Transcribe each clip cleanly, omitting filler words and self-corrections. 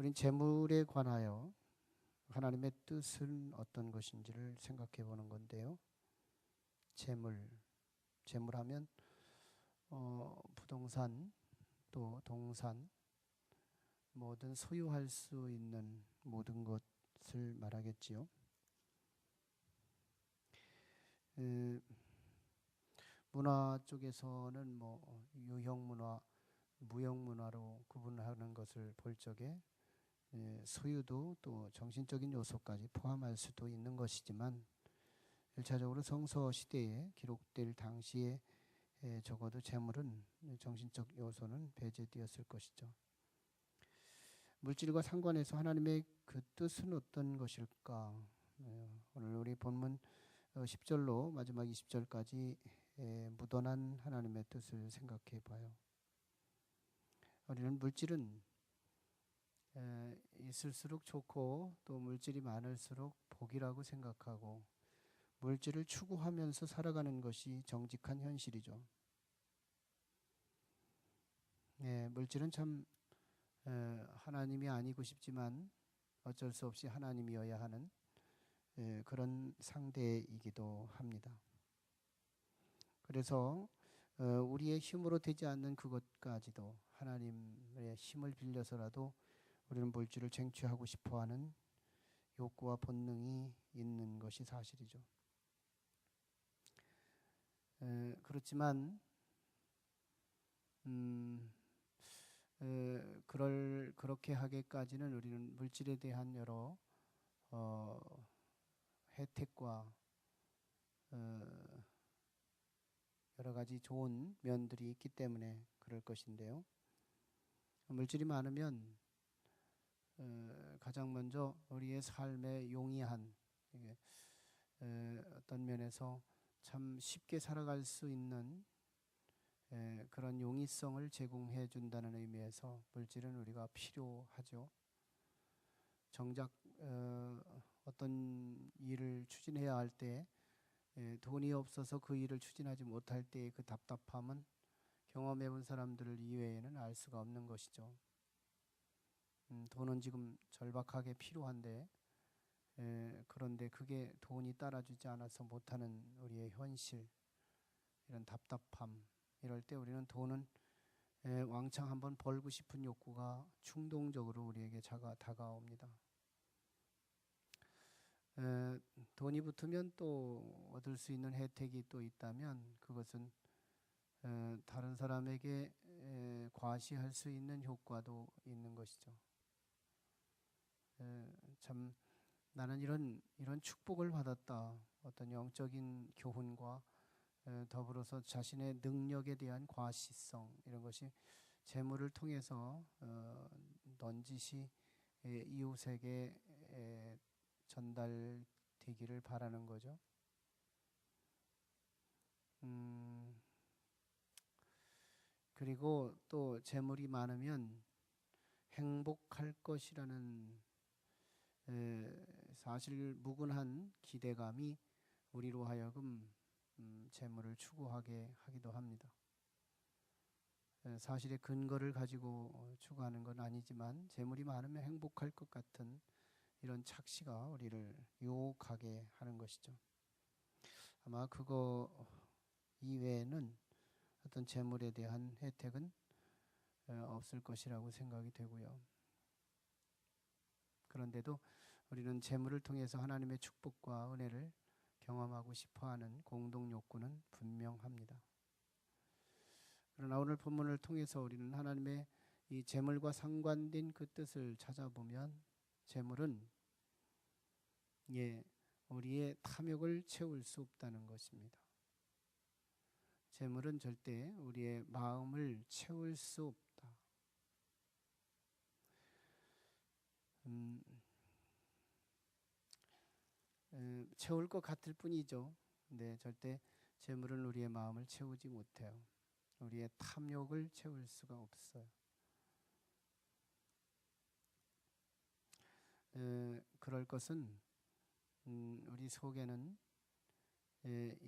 우린 재물에 관하여 하나님의 뜻은 어떤 것인지를 생각해 보는 건데요. 재물하면 부동산 또 동산 뭐든 소유할 수 있는 모든 것을 말하겠지요. 문화 쪽에서는 뭐 유형문화, 무형문화로 구분하는 것을 볼 적에 소유도 또 정신적인 요소까지 포함할 수도 있는 것이지만 1차적으로 성서 시대에 기록될 당시에 적어도 재물은 정신적 요소는 배제되었을 것이죠. 물질과 상관해서 하나님의 그 뜻은 어떤 것일까? 오늘 우리 본문 10절로 마지막 20절까지 묻어난 하나님의 뜻을 생각해 봐요. 우리는 물질은 있을수록 좋고 또 물질이 많을수록 복이라고 생각하고 물질을 추구하면서 살아가는 것이 정직한 현실이죠. 물질은 참 하나님이 아니고 싶지만 어쩔 수 없이 하나님이어야 하는 그런 상대이기도 합니다. 그래서 우리의 힘으로 되지 않는 그것까지도 하나님의 힘을 빌려서라도 우리는 물질을 쟁취하고 싶어하는 욕구와 본능이 있는 것이 사실이죠. 그렇지만 그렇게 하기까지는 우리는 물질에 대한 여러 혜택과 여러 가지 좋은 면들이 있기 때문에 그럴 것인데요. 물질이 많으면 가장 먼저 우리의 삶에 용이한 어떤 면에서 참 쉽게 살아갈 수 있는 그런 용이성을 제공해 준다는 의미에서 물질은 우리가 필요하죠. 정작 어떤 일을 추진해야 할 때 돈이 없어서 그 일을 추진하지 못할 때의 그 답답함은 경험해 본 사람들 이외에는 알 수가 없는 것이죠. 돈은 지금 절박하게 필요한데 그런데 그게 돈이 따라주지 않아서 못하는 우리의 현실, 이런 답답함, 이럴 때 우리는 돈은 왕창 한번 벌고 싶은 욕구가 충동적으로 우리에게 다가옵니다. 돈이 붙으면 또 얻을 수 있는 혜택이 또 있다면 그것은 다른 사람에게 과시할 수 있는 효과도 있는 것이죠. 참 나는 이런 축복을 받았다. 어떤 영적인 교훈과 더불어서 자신의 능력에 대한 과시성, 이런 것이 재물을 통해서 넌지시 이웃에게 전달되기를 바라는 거죠. 그리고 또 재물이 많으면 행복할 것이라는 사실 무근한 기대감이 우리로 하여금 재물을 추구하게 하기도 합니다. 사실의 근거를 가지고 추구하는 건 아니지만 재물이 많으면 행복할 것 같은 이런 착시가 우리를 유혹하게 하는 것이죠. 아마 그거 이외에는 어떤 재물에 대한 혜택은 없을 것이라고 생각이 되고요. 그런데도 우리는 재물을 통해서 하나님의 축복과 은혜를 경험하고 싶어하는 공동 욕구는 분명합니다. 그러나 오늘 본문을 통해서 우리는 하나님의 이 재물과 상관된 그 뜻을 찾아보면 재물은 우리의 탐욕을 채울 수 없다는 것입니다. 재물은 절대 우리의 마음을 채울 수 없다. 채울 것 같을 뿐이죠. 근데 절대 재물은 우리의 마음을 채우지 못해요. 우리의 탐욕을 채울 수가 없어요. 그럴 것은 우리 속에는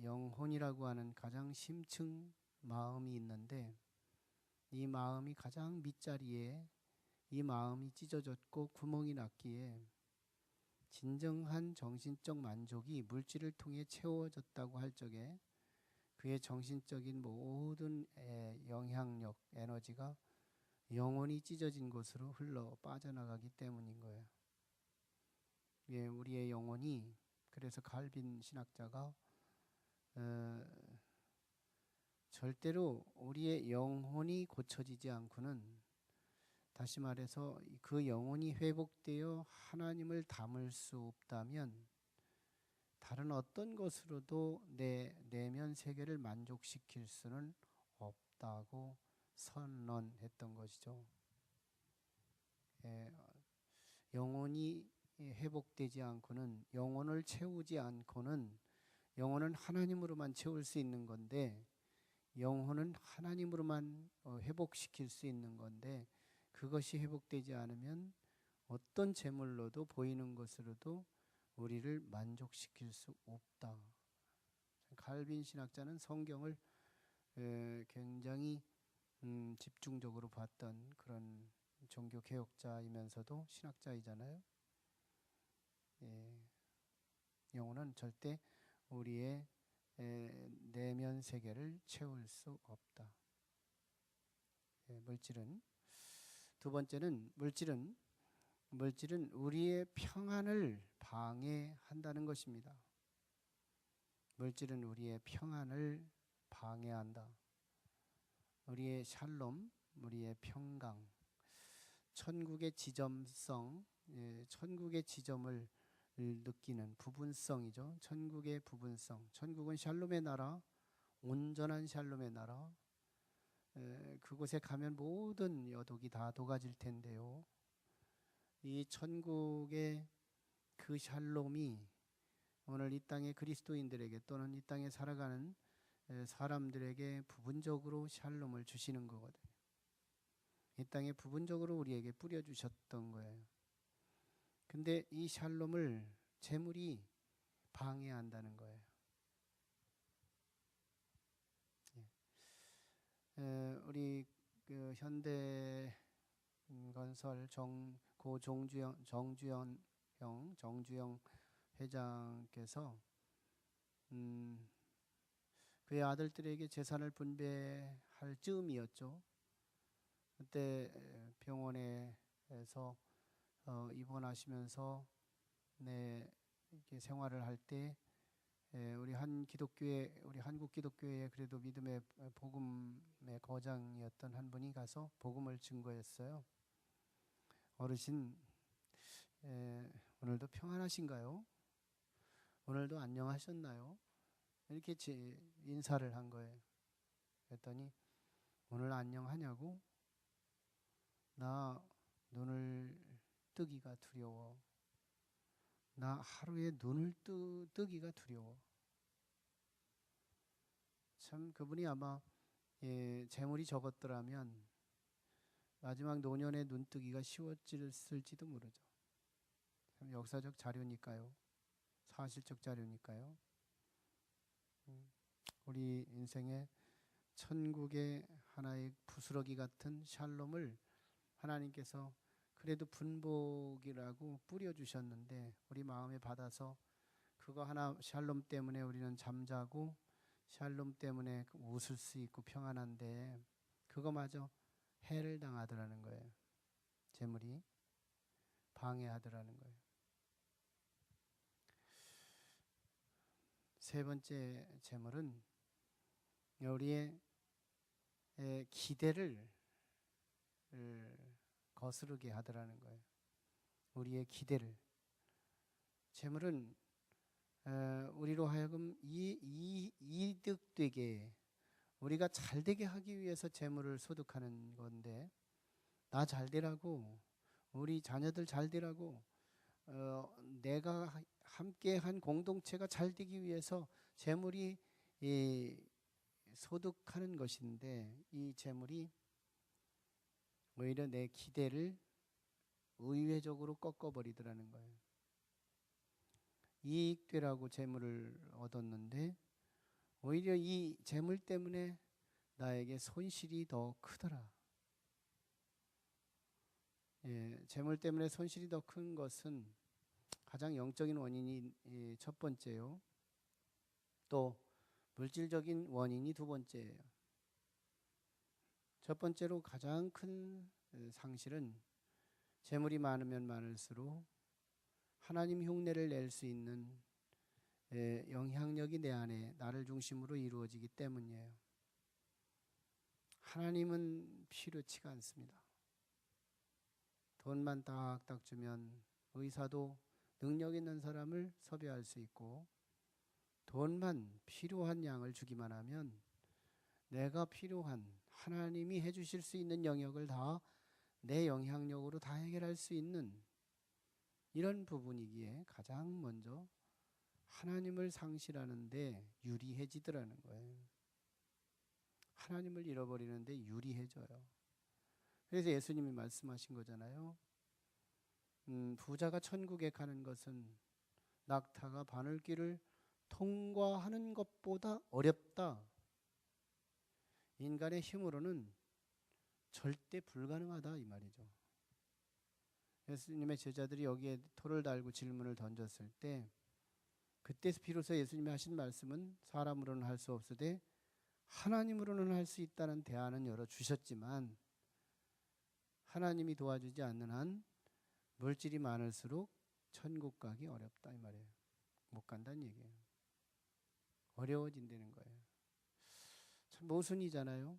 영혼이라고 하는 가장 심층 마음이 있는데 이 마음이 가장 밑자리에 이 마음이 찢어졌고 구멍이 났기에 진정한 정신적 만족이 물질을 통해 채워졌다고 할 적에 그의 정신적인 모든 영향력, 에너지가 영혼이 찢어진 곳으로 흘러 빠져나가기 때문인 거예요. 예, 우리의 영혼이, 그래서 칼빈 신학자가 절대로 우리의 영혼이 고쳐지지 않고는, 다시 말해서 그 영혼이 회복되어 하나님을 닮을 수 없다면 다른 어떤 것으로도 내 내면 세계를 만족시킬 수는 없다고 선언했던 것이죠. 영혼이 회복되지 않고는, 영혼을 채우지 않고는, 영혼은 하나님으로만 채울 수 있는 건데, 영혼은 하나님으로만 회복시킬 수 있는 건데, 그것이 회복되지 않으면 어떤 재물로도 보이는 것으로도 우리를 만족시킬 수 없다. 칼빈 신학자는 성경을 굉장히 집중적으로 봤던 그런 종교 개혁자이면서도 신학자이잖아요. 영혼은 절대 우리의 내면 세계를 채울 수 없다. 물질은, 두 번째는 물질은 우리의 평안을 방해한다는 것입니다. 물질은 우리의 평안을 방해한다. 우리의 샬롬, 우리의 평강, 천국의 지점성, 천국의 지점을 느끼는 부분성이죠. 천국의 부분성. 천국은 샬롬의 나라, 온전한 샬롬의 나라. 그곳에 가면 모든 여독이 다 녹아질 텐데요. 이 천국의 그 샬롬이 오늘 이 땅의 그리스도인들에게 또는 이 땅에 살아가는 사람들에게 부분적으로 샬롬을 주시는 거거든요. 이 땅에 부분적으로 우리에게 뿌려주셨던 거예요. 근데 이 샬롬을 재물이 방해한다는 거예요. 우리 그 현대 건설 고 정주영 회장께서 그의 아들들에게 재산을 분배할 즈음이었죠. 그때 병원에서 입원하시면서 이렇게 생활을 할 때 우리 한국 기독교회 그래도 믿음의 복음의 거장이었던 한 분이 가서 복음을 증거했어요. 어르신, 오늘도 평안하신가요? 오늘도 안녕하셨나요? 이렇게 인사를 한 거예요. 그랬더니 오늘 안녕하냐고? 나 눈을 뜨기가 두려워. 나 하루에 눈을 뜨기가 두려워. 참 그분이 아마 재물이 적었더라면 마지막 노년에 눈 뜨기가 쉬웠을지도 모르죠. 참 역사적 자료니까요. 사실적 자료니까요. 우리 인생의 천국의 하나의 부스러기 같은 샬롬을 하나님께서 그래도 분복이라고 뿌려주셨는데 우리 마음에 받아서 그거 하나 샬롬 때문에 우리는 잠자고 샬롬 때문에 웃을 수 있고 평안한데 그거마저 해를 당하더라는 거예요. 재물이 방해하더라는 거예요. 세 번째 재물은 우리의 기대를 거스르게 하더라는 거예요. 우리의 기대를. 재물은 우리로 하여금 이득되게 우리가 잘되게 하기 위해서 재물을 소득하는 건데 나 잘되라고 우리 자녀들 잘되라고 내가 함께한 공동체가 잘되기 위해서 재물이 소득하는 것인데 이 재물이 오히려 내 기대를 의외적으로 꺾어버리더라는 거예요. 이익되라고 재물을 얻었는데 오히려 이 재물 때문에 나에게 손실이 더 크더라. 재물 때문에 손실이 더 큰 것은 가장 영적인 원인이 첫 번째요. 또 물질적인 원인이 두 번째예요. 첫 번째로 가장 큰 상실은 재물이 많으면 많을수록 하나님 흉내를 낼 수 있는 영향력이 내 안에 나를 중심으로 이루어지기 때문이에요. 하나님은 필요치가 않습니다. 돈만 딱딱 주면 의사도 능력 있는 사람을 섭외할 수 있고, 돈만 필요한 양을 주기만 하면 내가 필요한 하나님이 해주실 수 있는 영역을 다 내 영향력으로 다 해결할 수 있는 이런 부분이기에 가장 먼저 하나님을 상실하는데 유리해지더라는 거예요. 하나님을 잃어버리는데 유리해져요. 그래서 예수님이 말씀하신 거잖아요. 부자가 천국에 가는 것은 낙타가 바늘길을 통과하는 것보다 어렵다. 인간의 힘으로는 절대 불가능하다 이 말이죠. 예수님의 제자들이 여기에 돌을 달고 질문을 던졌을 때, 그때 비로소 예수님이 하신 말씀은 사람으로는 할 수 없으되 하나님으로는 할 수 있다는 대안은 열어주셨지만, 하나님이 도와주지 않는 한 물질이 많을수록 천국 가기 어렵다 이 말이에요. 못 간다는 얘기예요. 어려워진다는 거예요. 참 모순이잖아요.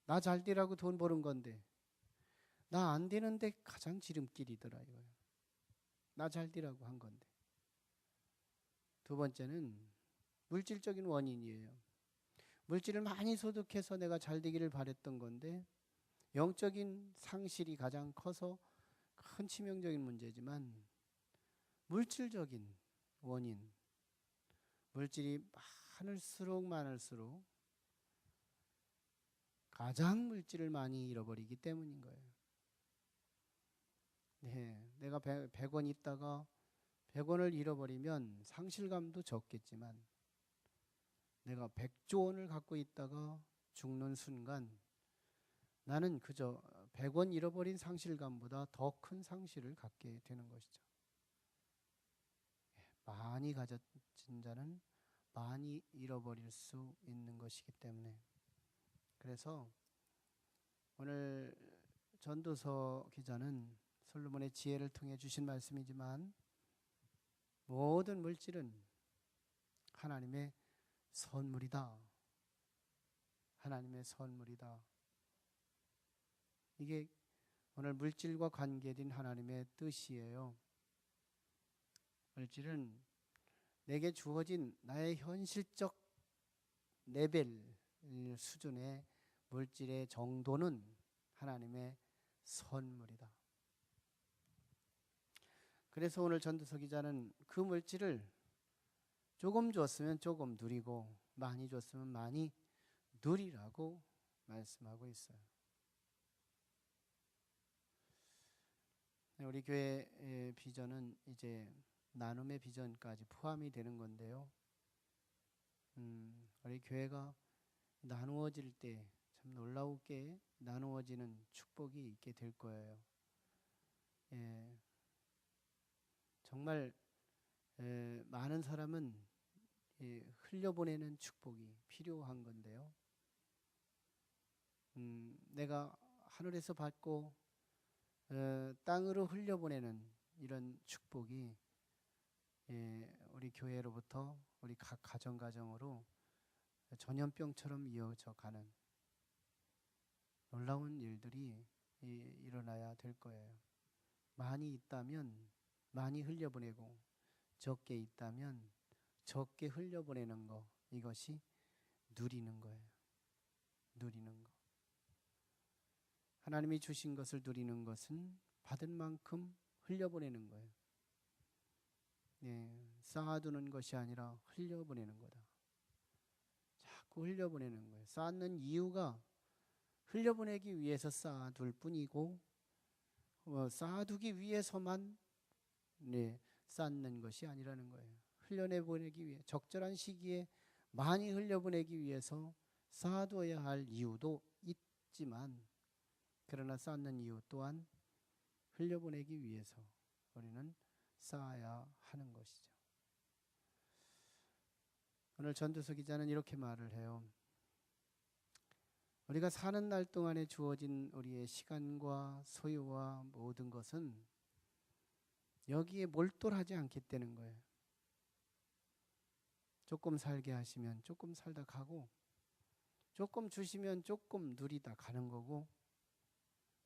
나 잘 되라고 돈 버는 건데 나 안 되는데 가장 지름길이더라 이거예요. 나 잘 되라고 한 건데. 두 번째는 물질적인 원인이에요. 물질을 많이 소득해서 내가 잘 되기를 바랬던 건데 영적인 상실이 가장 커서 큰 치명적인 문제지만, 물질적인 원인, 물질이 많을수록 가장 물질을 많이 잃어버리기 때문인 거예요. 내가 100원 있다가 100원을 잃어버리면 상실감도 적겠지만, 내가 100조 원을 갖고 있다가 죽는 순간 나는 그저 100원 잃어버린 상실감보다 더 큰 상실을 갖게 되는 것이죠. 많이 가진 자는 많이 잃어버릴 수 있는 것이기 때문에. 그래서 오늘 전도서 기자는 솔로몬의 지혜를 통해 주신 말씀이지만, 모든 물질은 하나님의 선물이다. 하나님의 선물이다. 이게 오늘 물질과 관계된 하나님의 뜻이에요. 물질은 내게 주어진 나의 현실적 레벨 수준의 물질의 정도는 하나님의 선물이다. 그래서 오늘 전도서 기자는 그 물질을 조금 줬으면 조금 누리고 많이 줬으면 많이 누리라고 말씀하고 있어요. 우리 교회의 비전은 이제 나눔의 비전까지 포함이 되는 건데요. 우리 교회가 나누어질 때 참 놀라우게 나누어지는 축복이 있게 될 거예요. 정말 많은 사람은 흘려보내는 축복이 필요한 건데요. 내가 하늘에서 받고 땅으로 흘려보내는 이런 축복이 우리 교회로부터 우리 각 가정으로 전염병처럼 이어져 가는 놀라운 일들이 일어나야 될 거예요. 많이 있다면 많이 흘려보내고, 적게 있다면 적게 흘려보내는 거, 이것이 누리는 거예요. 누리는 거. 하나님이 주신 것을 누리는 것은 받은 만큼 흘려보내는 거예요. 쌓아두는 것이 아니라 흘려보내는 거다. 자꾸 흘려보내는 거예요. 쌓는 이유가 흘려보내기 위해서 쌓아둘 뿐이고, 쌓아두기 위해서만 쌓는 것이 아니라는 거예요. 흘려보내기 위해, 적절한 시기에 많이 흘려보내기 위해서 쌓아둬야 할 이유도 있지만, 그러나 쌓는 이유 또한 흘려보내기 위해서 우리는 쌓아야 하는 것이죠. 오늘 전도서 기자는 이렇게 말을 해요. 우리가 사는 날 동안에 주어진 우리의 시간과 소유와 모든 것은 여기에 몰두하지 않겠다는 거예요. 조금 살게 하시면 조금 살다 가고, 조금 주시면 조금 누리다 가는 거고,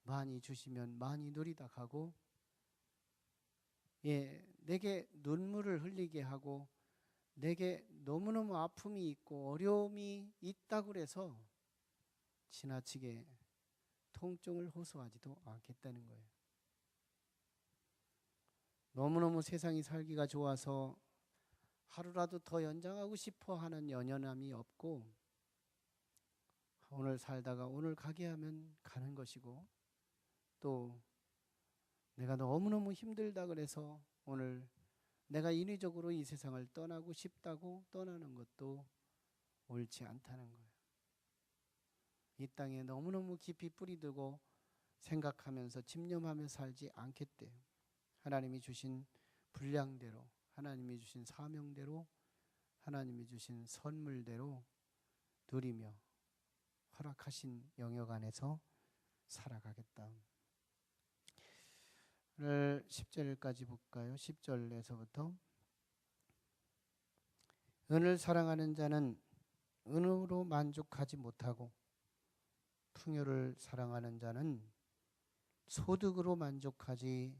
많이 주시면 많이 누리다 가고, 내게 눈물을 흘리게 하고 내게 너무너무 아픔이 있고 어려움이 있다고 그래서 지나치게 통증을 호소하지도 않겠다는 거예요. 너무너무 세상이 살기가 좋아서 하루라도 더 연장하고 싶어 하는 연연함이 없고, 오늘 살다가 오늘 가게 하면 가는 것이고, 또 내가 너무너무 힘들다 그래서 오늘 내가 인위적으로 이 세상을 떠나고 싶다고 떠나는 것도 옳지 않다는 거예요. 이 땅에 너무너무 깊이 뿌리두고 생각하면서 집념하며 살지 않겠대요. 하나님이 주신 분량대로, 하나님이 주신 사명대로, 하나님이 주신 선물대로 누리며 허락하신 영역 안에서 살아가겠다. 오늘 10절까지 볼까요? 10절에서부터 은을 사랑하는 자는 은으로 만족하지 못하고 풍요를 사랑하는 자는 소득으로 만족하지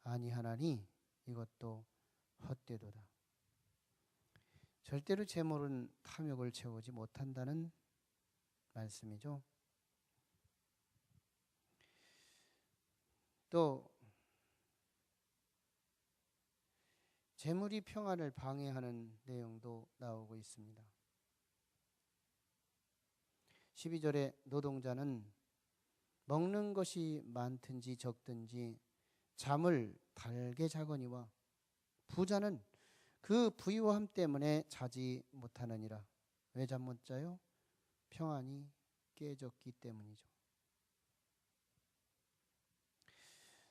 아니하나니 이것도 헛되도다. 절대로 재물은 탐욕을 채우지 못한다는 말씀이죠. 또 재물이 평안을 방해하는 내용도 나오고 있습니다. 12절에 노동자는 먹는 것이 많든지 적든지 잠을 달게 자거니와 부자는 그 부유함 때문에 자지 못하느니라. 왜 잠 못 자요? 평안이 깨졌기 때문이죠.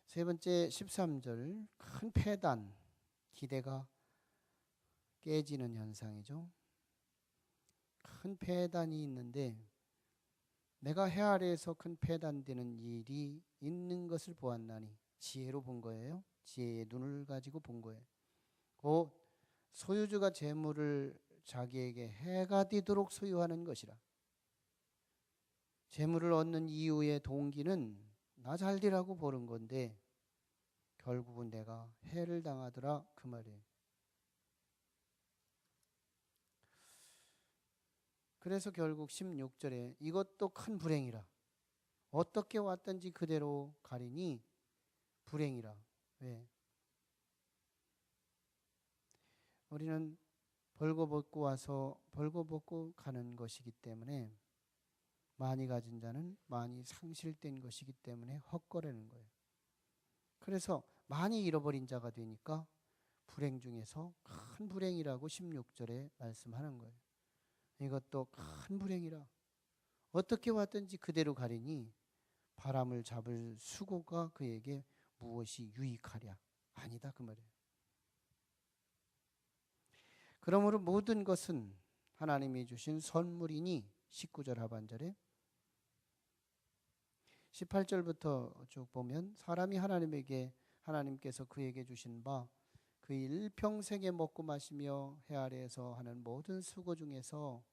세 번째 13절, 큰 패단, 기대가 깨지는 현상이죠. 큰 패단이 있는데 내가 해 아래에서 큰 패단되는 일이 있는 것을 보았나니, 지혜로 본 거예요. 지혜의 눈을 가지고 본 거예요. 곧 소유주가 재물을 자기에게 해가 되도록 소유하는 것이라. 재물을 얻는 이유의 동기는 나 잘되라고 보는 건데 결국은 내가 해를 당하더라, 그 말이에요. 그래서 결국 16절에 이것도 큰 불행이라. 어떻게 왔든지 그대로 가리니 불행이라. 왜? 우리는 벌거벗고 와서 벌거벗고 가는 것이기 때문에, 많이 가진 자는 많이 상실된 것이기 때문에 헛거라는 거예요. 그래서 많이 잃어버린 자가 되니까 불행 중에서 큰 불행이라고 16절에 말씀하는 거예요. 이것도 큰 불행이라. 어떻게 왔든지 그대로 가리니 바람을 잡을 수고가 그에게 무엇이 유익하랴. 아니다, 그 말이에요. 그러므로 모든 것은 하나님이 주신 선물이니 19절 하반절에 18절부터 쭉 보면 사람이 하나님께서 그에게 주신 바 그 일평생에 먹고 마시며 해 아래에서 하는 모든 수고 중에서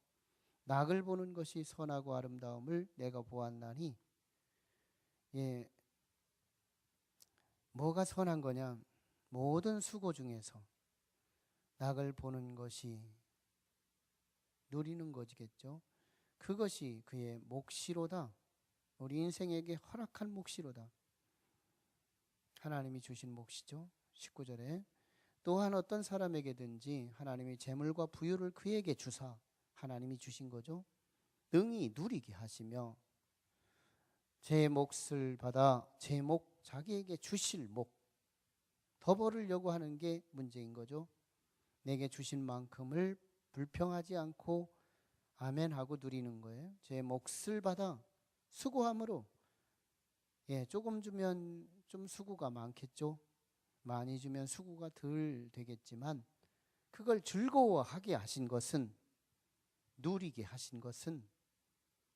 낙을 보는 것이 선하고 아름다움을 내가 보았나니, 뭐가 선한 거냐? 모든 수고 중에서 낙을 보는 것이 누리는 것이겠죠. 그것이 그의 몫이로다. 우리 인생에게 허락한 몫이로다. 하나님이 주신 몫이죠. 19절에 또한 어떤 사람에게든지 하나님이 재물과 부유를 그에게 주사, 하나님이 주신 거죠. 능히 누리게 하시며 제 몫을 받아 제 몫, 자기에게 주실 몫 더 벌으려고 하는 게 문제인 거죠. 내게 주신 만큼을 불평하지 않고 아멘하고 누리는 거예요. 제 몫을 받아 수고함으로, 조금 주면 좀 수고가 많겠죠. 많이 주면 수고가 덜 되겠지만 그걸 즐거워하게 하신 것은, 누리게 하신 것은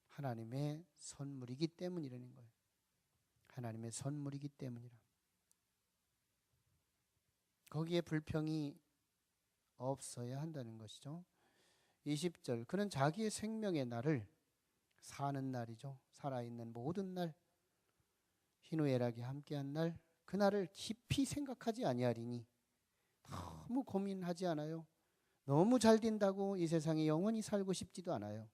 하나님의 선물이기 때문이라는 거예요. 하나님의 선물이기 때문이라. 거기에 불평이 없어야 한다는 것이죠. 20절, 그는 자기의 생명의 날을, 사는 날이죠. 살아있는 모든 날, 희노애락이 함께한 날, 그날을 깊이 생각하지 아니하리니. 너무 고민하지 않아요. 너무 잘 된다고 이 세상에 영원히 살고 싶지도 않아요.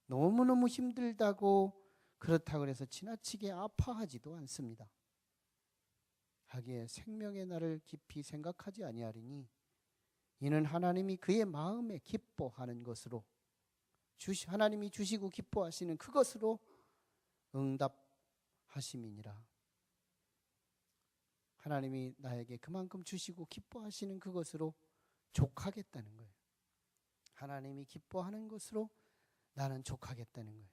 너무너무 힘들다고 그렇다고 해서 지나치게 아파하지도 않습니다. 하기에 생명의 날을 깊이 생각하지 아니하리니 이는 하나님이 그의 마음에 기뻐하는 것으로, 하나님이 주시고 기뻐하시는 그것으로 응답하심이니라. 하나님이 나에게 그만큼 주시고 기뻐하시는 그것으로 족하겠다는 거예요. 하나님이 기뻐하는 것으로 나는 족하겠다는 거예요.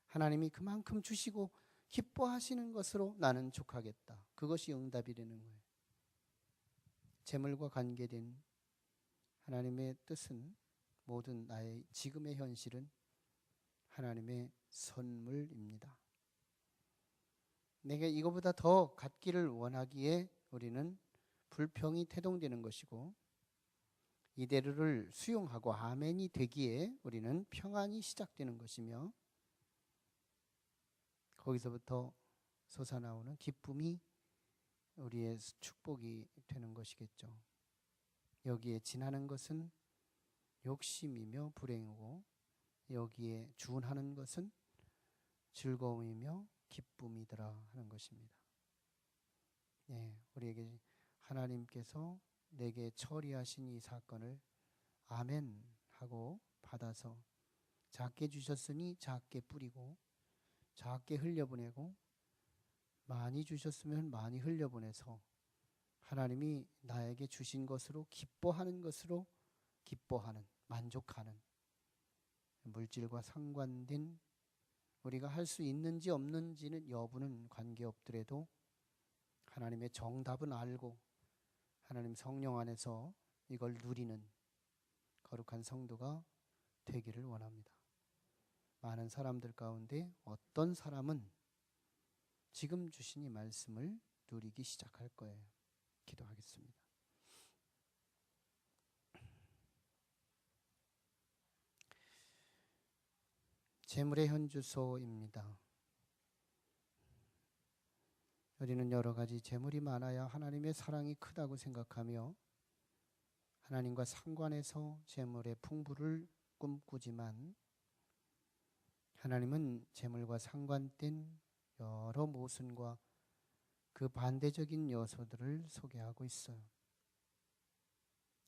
하나님이 그만큼 주시고 기뻐하시는 것으로 나는 족하겠다. 그것이 응답이라는 거예요. 재물과 관계된 하나님의 뜻은, 모든 나의 지금의 현실은 하나님의 선물입니다. 내게 이거보다 더 갖기를 원하기에 우리는 불평이 태동되는 것이고, 이대로를 수용하고 아멘이 되기에 우리는 평안이 시작되는 것이며, 거기서부터 솟아나오는 기쁨이 우리의 축복이 되는 것이겠죠. 여기에 지나는 것은 욕심이며 불행이고, 여기에 준하는 것은 즐거움이며 기쁨이더라 하는 것입니다. 우리에게 하나님께서 내게 처리하신 이 사건을 아멘 하고 받아서, 작게 주셨으니 작게 뿌리고 작게 흘려보내고, 많이 주셨으면 많이 흘려보내서 하나님이 나에게 주신 것으로 기뻐하는 것으로 기뻐하는, 만족하는, 물질과 상관된 우리가 할 수 있는지 없는지는 여부는 관계없더라도 하나님의 정답은 알고 하나님 성령 안에서 이걸 누리는 거룩한 성도가 되기를 원합니다. 많은 사람들 가운데 어떤 사람은 지금 주신 이 말씀을 누리기 시작할 거예요. 기도하겠습니다. 재물의 현주소입니다. 우리는 여러 가지 재물이 많아야 하나님의 사랑이 크다고 생각하며 하나님과 상관해서 재물의 풍부를 꿈꾸지만, 하나님은 재물과 상관된 여러 모순과 그 반대적인 요소들을 소개하고 있어요.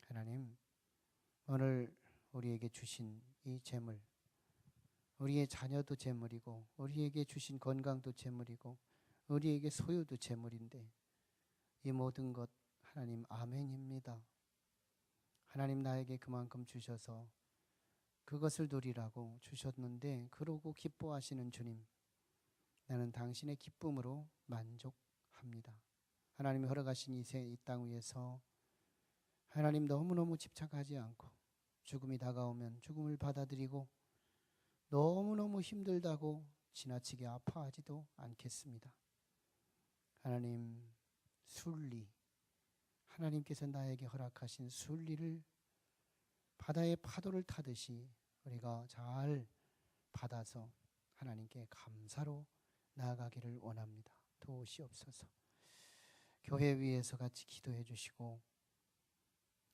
하나님, 오늘 우리에게 주신 이 재물, 우리의 자녀도 재물이고, 우리에게 주신 건강도 재물이고, 우리에게 소유도 재물인데, 이 모든 것 하나님 아멘입니다. 하나님 나에게 그만큼 주셔서 그것을 누리라고 주셨는데, 그러고 기뻐하시는 주님, 나는 당신의 기쁨으로 만족합니다. 하나님이 허락하신 이 땅 위에서 하나님 너무너무 집착하지 않고, 죽음이 다가오면 죽음을 받아들이고, 너무너무 힘들다고 지나치게 아파하지도 않겠습니다. 하나님, 순리, 하나님께서 나에게 허락하신 순리를 바다의 파도를 타듯이 우리가 잘 받아서 하나님께 감사로 나아가기를 원합니다. 도우시옵소서. 교회 위에서 같이 기도해 주시고,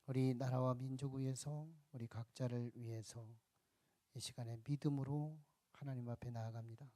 우리 나라와 민족 위해서, 우리 각자를 위해서 이 시간에 믿음으로 하나님 앞에 나아갑니다.